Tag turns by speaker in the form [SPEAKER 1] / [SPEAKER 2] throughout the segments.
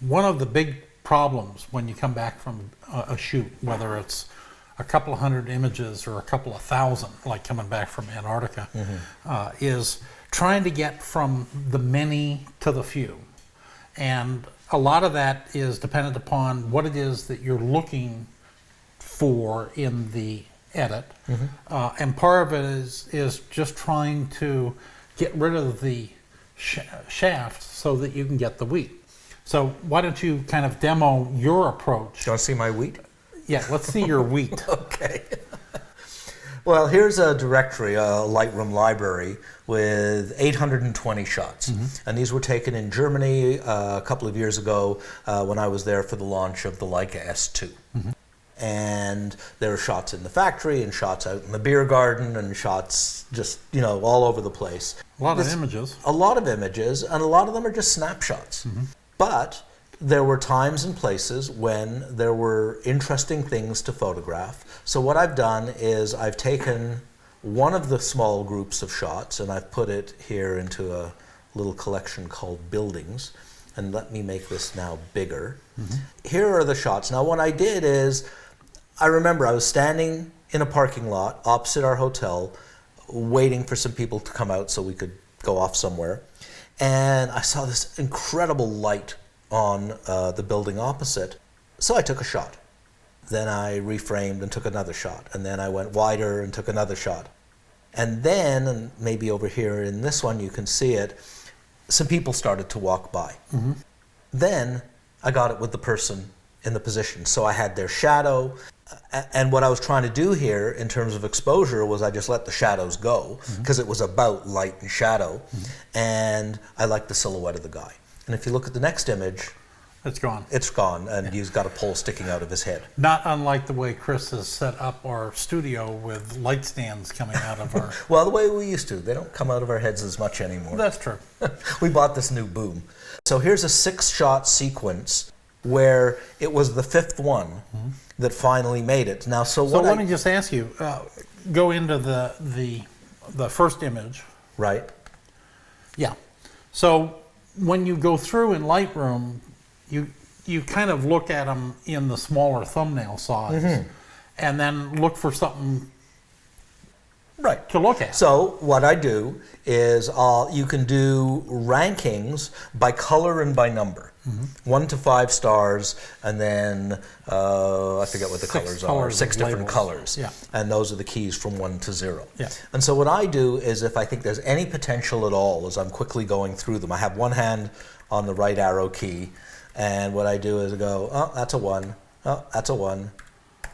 [SPEAKER 1] One of the big problems when you come back from a shoot, whether it's a couple of hundred images or a couple of thousand, like coming back from Antarctica, is trying to get from the many to the few. And a lot of that is dependent upon what it is that you're looking for in the edit. And part of it is just trying to get rid of the shaft so that you can get the wheat. So why don't you kind of demo your approach?
[SPEAKER 2] Do you want to see my wheat?
[SPEAKER 1] Yeah, let's see your wheat.
[SPEAKER 2] Okay. Well, here's a directory, a Lightroom library with 820 shots. And these were taken in Germany a couple of years ago when I was there for the launch of the Leica S2. And there are shots in the factory and shots out in the beer garden and shots just, all over the place.
[SPEAKER 1] A lot of images.
[SPEAKER 2] A lot of images, and a lot of them are just snapshots. But there were times and places when there were interesting things to photograph. So what I've done is I've taken one of the small groups of shots and I've put it here into a little collection called Buildings. And let me make this now bigger. Here are the shots. Now what I did is, I remember I was standing in a parking lot opposite our hotel waiting for some people to come out so we could go off somewhere. And I saw this incredible light on the building opposite. So I took a shot. Then I reframed and took another shot. And then I went wider and took another shot. And then, and maybe over here in this one you can see it, some people started to walk by. Then I got it with the person in the position. So I had their shadow. And what I was trying to do here in terms of exposure was I just let the shadows go because it was about light and shadow. And I liked the silhouette of the guy. And if you look at the next image,
[SPEAKER 1] it's gone.
[SPEAKER 2] It's gone, and he's got a pole sticking out of his head.
[SPEAKER 1] Not unlike the way Chris has set up our studio with light stands coming out of our...
[SPEAKER 2] Well, the way we used to. They don't come out of our heads as much anymore.
[SPEAKER 1] That's true.
[SPEAKER 2] We bought this new boom. So here's a 6-shot sequence where it was the 5th one that finally made it. Now, so
[SPEAKER 1] let me just ask you, go into the first image.
[SPEAKER 2] Right.
[SPEAKER 1] Yeah. So when you go through in Lightroom, you kind of look at them in the smaller thumbnail size and then look for something to look at.
[SPEAKER 2] So what I do is you can do rankings by color and by number. 1 to 5 stars, and then I forget what the colors are. 6 different colors.
[SPEAKER 1] Yeah.
[SPEAKER 2] And those are the keys from 1 to 0.
[SPEAKER 1] Yeah.
[SPEAKER 2] And so what I do is if I think there's any potential at all as I'm quickly going through them, I have one hand on the right arrow key, and what I do is I go, oh, that's a 1. Oh, that's a 1.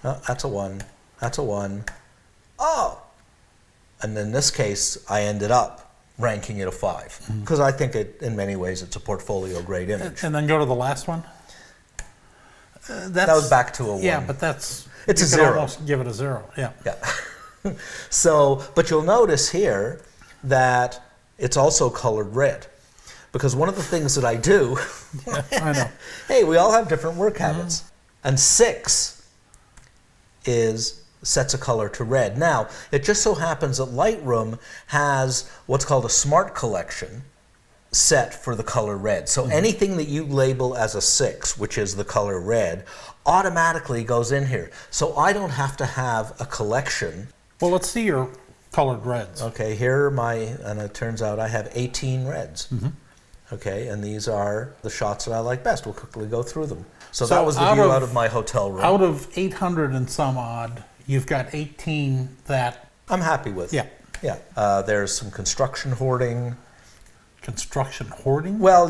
[SPEAKER 2] Oh, that's a 1. That's a 1. Oh! And in this case, I ended up ranking it a 5 because I think in many ways it's a portfolio grade image.
[SPEAKER 1] And then go to the last one.
[SPEAKER 2] That was back to a 1.
[SPEAKER 1] Yeah, but it's
[SPEAKER 2] a 0.
[SPEAKER 1] Almost give it a 0. Yeah.
[SPEAKER 2] Yeah. So, but you'll notice here that it's also colored red, because one of the things that I do.
[SPEAKER 1] Yeah, I know.
[SPEAKER 2] Hey, we all have different work habits, and 6 sets a color to red. Now, it just so happens that Lightroom has what's called a smart collection set for the color red. So anything that you label as a 6, which is the color red, automatically goes in here. So I don't have to have a collection.
[SPEAKER 1] Well, let's see your colored reds.
[SPEAKER 2] Okay, here are and it turns out I have 18 reds. Okay, and these are the shots that I like best. We'll quickly go through them. So that was the view out of my hotel room.
[SPEAKER 1] Out of 800 and some odd, you've got 18 that...
[SPEAKER 2] I'm happy with.
[SPEAKER 1] Yeah.
[SPEAKER 2] Yeah. There's some construction hoarding.
[SPEAKER 1] Construction hoarding?
[SPEAKER 2] Well,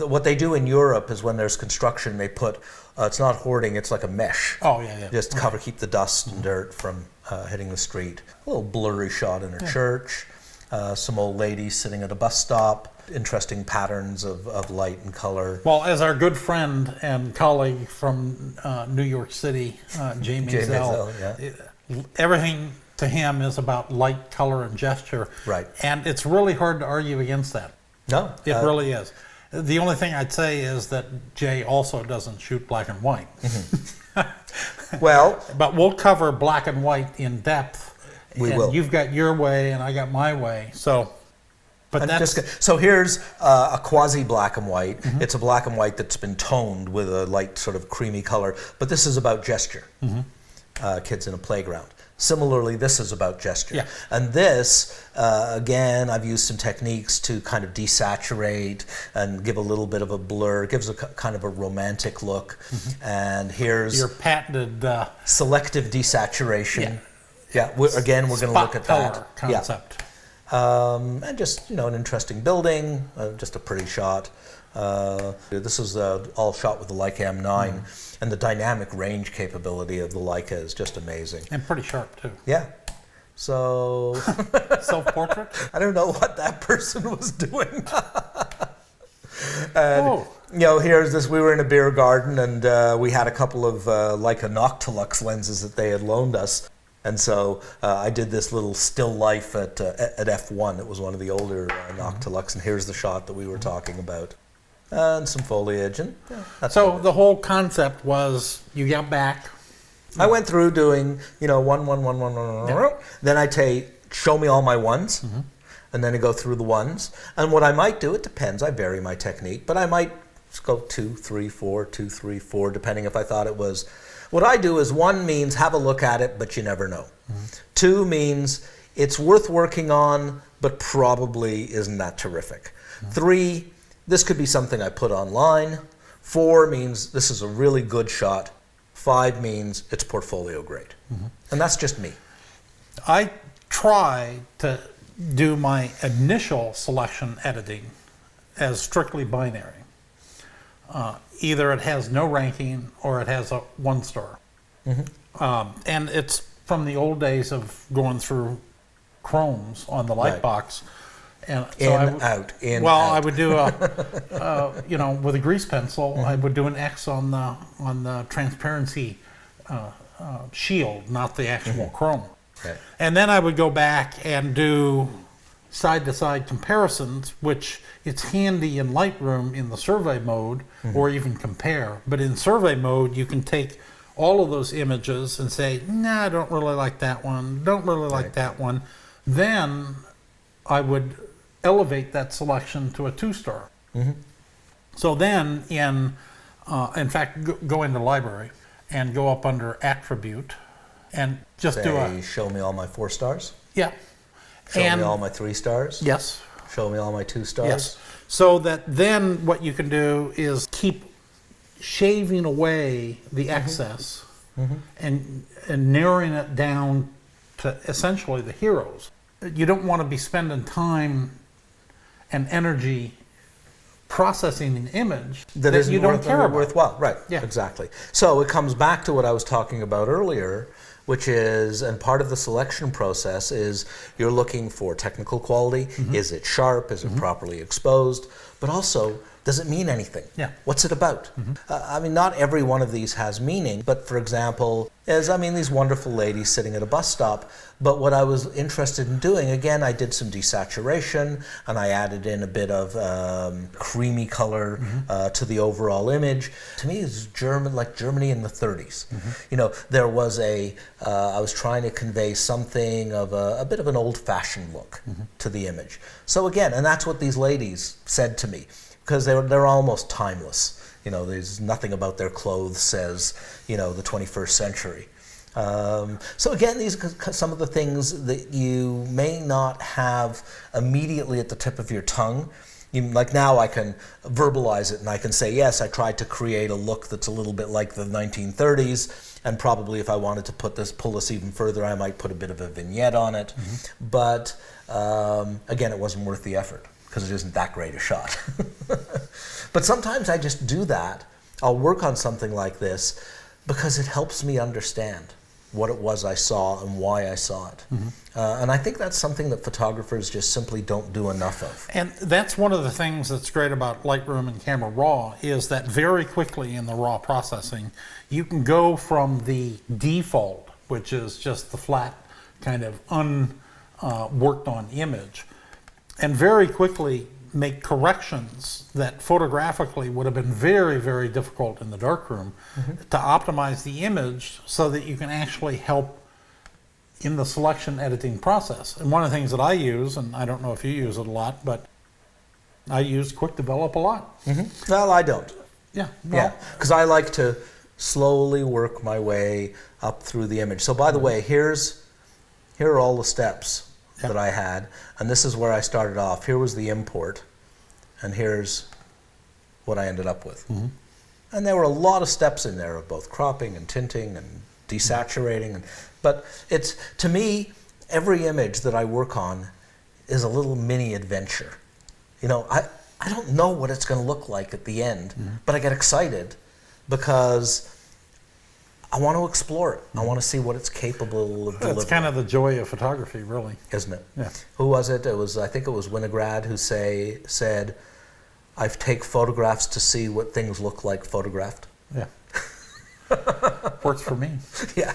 [SPEAKER 2] what they do in Europe is when there's construction, they put, it's not hoarding, it's like a mesh.
[SPEAKER 1] Oh, yeah.
[SPEAKER 2] Just keep the dust and dirt from hitting the street. A little blurry shot in a church. Some old lady sitting at a bus stop. Interesting patterns of light and color.
[SPEAKER 1] Well, as our good friend and colleague from New York City, Jamie Zell, everything to him is about light, color, and gesture.
[SPEAKER 2] Right. And
[SPEAKER 1] it's really hard to argue against that.
[SPEAKER 2] No.
[SPEAKER 1] It really is. The only thing I'd say is that Jay also doesn't shoot black and white.
[SPEAKER 2] Well.
[SPEAKER 1] But we'll cover black and white in depth.
[SPEAKER 2] We will.
[SPEAKER 1] You've got your way and I got my way. So... But
[SPEAKER 2] So here's a quasi black and white. It's a black and white that's been toned with a light sort of creamy color. But this is about gesture. Kids in a playground. Similarly, this is about gesture.
[SPEAKER 1] Yeah.
[SPEAKER 2] And this, again, I've used some techniques to kind of desaturate and give a little bit of a blur. It gives a kind of a romantic look. And here's
[SPEAKER 1] your patented
[SPEAKER 2] selective desaturation.
[SPEAKER 1] Yeah.
[SPEAKER 2] Again, we're going to look at that.
[SPEAKER 1] Color concept.
[SPEAKER 2] And just, an interesting building, just a pretty shot. This is all shot with the Leica M9, and the dynamic range capability of the Leica is just amazing.
[SPEAKER 1] And pretty sharp, too.
[SPEAKER 2] Yeah. So...
[SPEAKER 1] Self-portrait?
[SPEAKER 2] I don't know what that person was doing. And, here's this, we were in a beer garden, and we had a couple of Leica Noctilux lenses that they had loaned us. And so I did this little still life at f1. It was one of the older Noctilux, and here's the shot that we were talking about. And some foliage. And
[SPEAKER 1] so the whole concept was you got back.
[SPEAKER 2] I went through doing, one. Then I show me all my ones, and then I go through the ones. And what I might do, it depends. I vary my technique, but I might just go 2, 3, 4, 2, 3, 4, depending if I thought it was. What I do is 1 means have a look at it, but you never know. 2 means it's worth working on, but probably isn't that terrific. 3, this could be something I put online. 4 means this is a really good shot. 5 means it's portfolio grade. And that's just me.
[SPEAKER 1] I try to do my initial selection editing as strictly binary. Either it has no ranking or it has a 1-star. And it's from the old days of going through chromes on the light box. And so I would do a, with a grease pencil, I would do an X on the transparency shield, not the actual chrome.
[SPEAKER 2] Right.
[SPEAKER 1] And then I would go back and do side-to-side comparisons, which it's handy in Lightroom in the survey mode, or even compare. But in survey mode, you can take all of those images and say, nah, I don't really like that one, don't really like that one. Then I would elevate that selection to a 2-star. So then in fact, go into library and go up under attribute and just
[SPEAKER 2] show me all my 4 stars?
[SPEAKER 1] Yeah.
[SPEAKER 2] Show me all my 3 stars?
[SPEAKER 1] Yes.
[SPEAKER 2] Show me all my 2 stars?
[SPEAKER 1] Yes. So that then what you can do is keep shaving away the excess and narrowing it down to essentially the heroes. You don't want to be spending time and energy processing an image that you don't care about.
[SPEAKER 2] Worthwhile, right? Yeah, exactly. So it comes back to what I was talking about earlier, which is, and part of the selection process is you're looking for technical quality. Is it sharp? Is it properly exposed? But also, does it mean anything?
[SPEAKER 1] Yeah.
[SPEAKER 2] What's it about? I mean, not every one of these has meaning, but for example, these wonderful ladies sitting at a bus stop, but what I was interested in doing, again, I did some desaturation, and I added in a bit of creamy color to the overall image. To me, it's like Germany in the 30s. There was I was trying to convey something of a bit of an old-fashioned look to the image. So again, and that's what these ladies said to me, because they're almost timeless. There's nothing about their clothes says, the 21st century. So again, these are some of the things that you may not have immediately at the tip of your tongue. Like now I can verbalize it and I can say, yes, I tried to create a look that's a little bit like the 1930s, and probably if I wanted to pull this even further, I might put a bit of a vignette on it. But again, it wasn't worth the effort, because it isn't that great a shot. But sometimes I just do that. I'll work on something like this because it helps me understand what it was I saw and why I saw it. And I think that's something that photographers just simply don't do enough of.
[SPEAKER 1] And that's one of the things that's great about Lightroom and Camera Raw, is that very quickly in the raw processing, you can go from the default, which is just the flat kind of unworked on image, and very quickly make corrections that photographically would have been very, very difficult in the darkroom to optimize the image so that you can actually help in the selection editing process. And one of the things that I use, and I don't know if you use it a lot, but I use Quick Develop a lot.
[SPEAKER 2] Well, I don't.
[SPEAKER 1] Yeah.
[SPEAKER 2] Yeah, because I like to slowly work my way up through the image. So by the way, here are all the steps that I had, and this is where I started off. Here was the import, and here's what I ended up with. And there were a lot of steps in there of both cropping and tinting and desaturating. But it's, to me, every image that I work on is a little mini adventure. You know, I don't know what it's going to look like at the end, but I get excited because I want to explore it. I want to see what it's capable of delivering.
[SPEAKER 1] That's kind of the joy of photography, really.
[SPEAKER 2] Isn't it?
[SPEAKER 1] Yeah.
[SPEAKER 2] Who was it? I think it was Winograd who said, I take photographs to see what things look like photographed.
[SPEAKER 1] Yeah. Works for me.
[SPEAKER 2] Yeah.